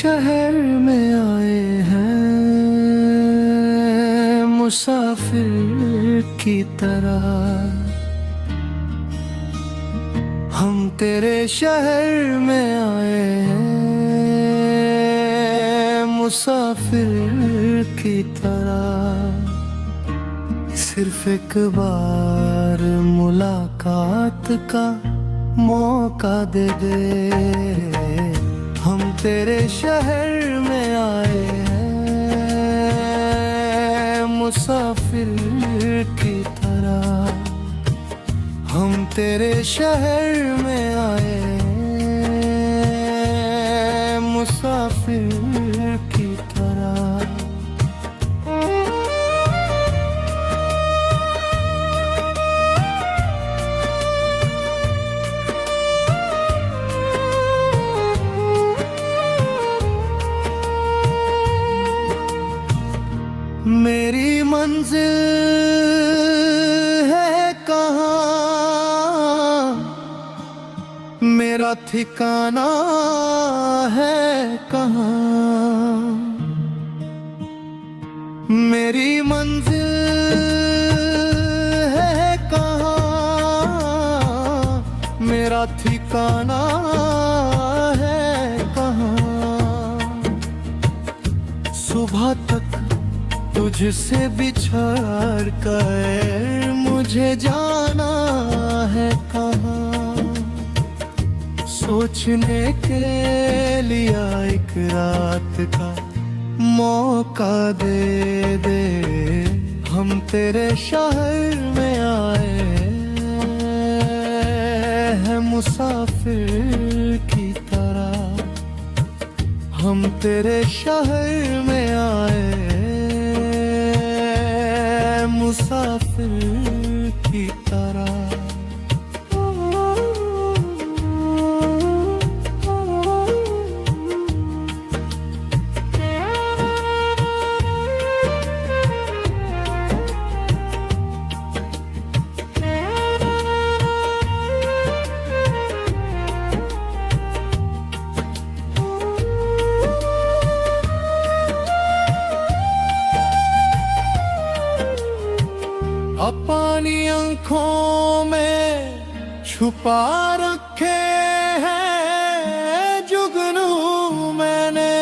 शहर में आए हैं मुसाफिर की तरह। हम तेरे शहर में आए हैं मुसाफिर की तरह। सिर्फ एक बार मुलाकात का मौका दे दे। हम तेरे शहर में आए हैं मुसाफिर की तरह। हम तेरे शहर में आए हैं मुसाफिर की तरह। मेरी मंजिल है कहाँ, मेरा ठिकाना है कहाँ। मेरी मंजिल है कहाँ, मेरा ठिकाना है कहाँ। सुबह तक तुझसे बिछड़ कर मुझे जाना है कहाँ। सोचने के लिए एक रात का मौका दे दे। हम तेरे शहर में आए हैं मुसाफिर की तरह। हम तेरे शहर में आए मुसाफिर की तरह। अपनी आँखों में छुपा रखे हैं जुगनू मैंने।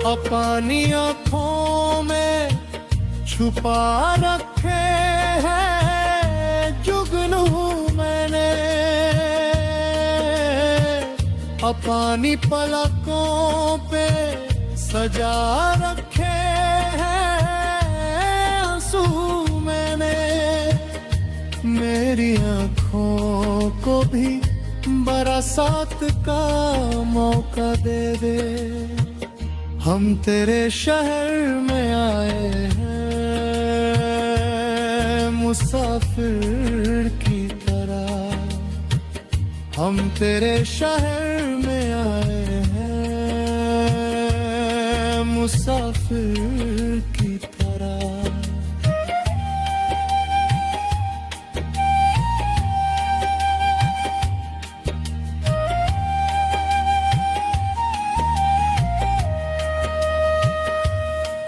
अपनी आँखों में छुपा रखे हैं जुगनू मैंने। अपनी पलकों पे सजा रखे हैं आंसू मैंने। मेरी आँखों को भी बरसात का मौका दे दे। हम तेरे शहर में आए हैं मुसाफिर की तरह। हम तेरे शहर में आए हैं मुसाफिर की तरह।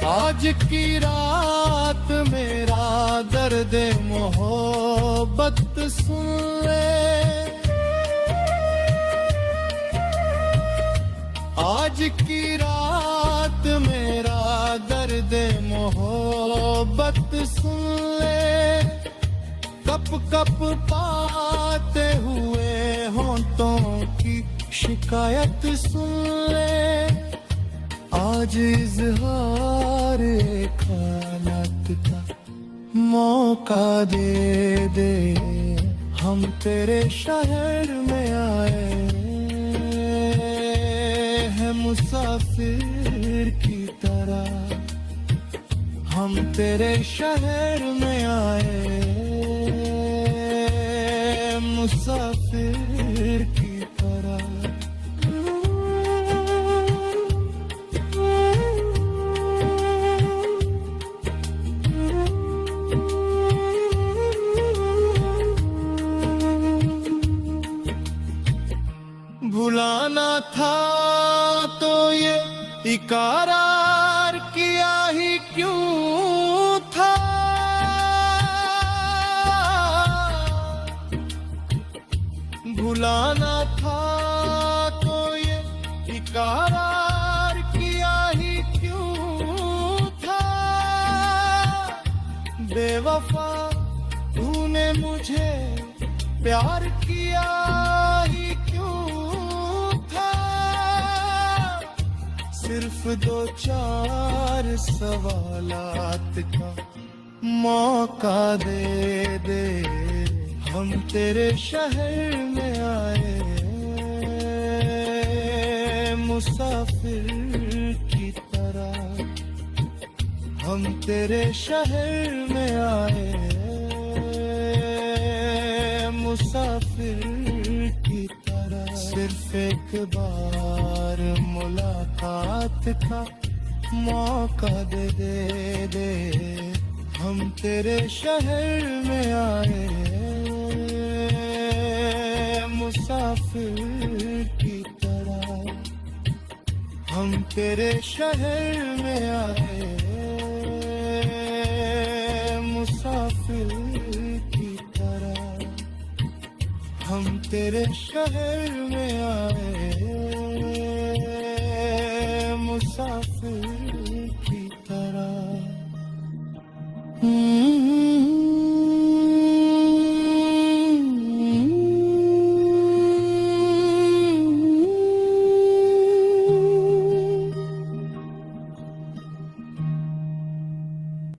आज की रात मेरा दर्द मोहब्बत सुन ले। आज की रात मेरा दर्द मोहब्बत सुन ले। कप कप पाते हुए होंठों की शिकायत सुन ले। आज इज़हार खानत का मौका दे दे। हम तेरे शहर में आए हैं मुसाफिर की तरह। हम तेरे शहर में आए मुसाफिर की तरह। इकरार किया ही क्यों था, भुलाना था तो ये इकरार किया ही क्यों था। बेवफा तूने मुझे प्यार किया ही क्यों था। सिर्फ दो चार सवालात का मौका दे दे, हम तेरे शहर में आए मुसाफिर की तरह, हम तेरे शहर में आए मुसाफिर की तरह। सिर्फ एक बार मुलाकात का मौका दे दे, हम तेरे शहर में आए मुसाफिर की तरह, हम तेरे शहर में आए मुसाफिर की तरह, हम तेरे शहर में आए मुसाफिर की तरह।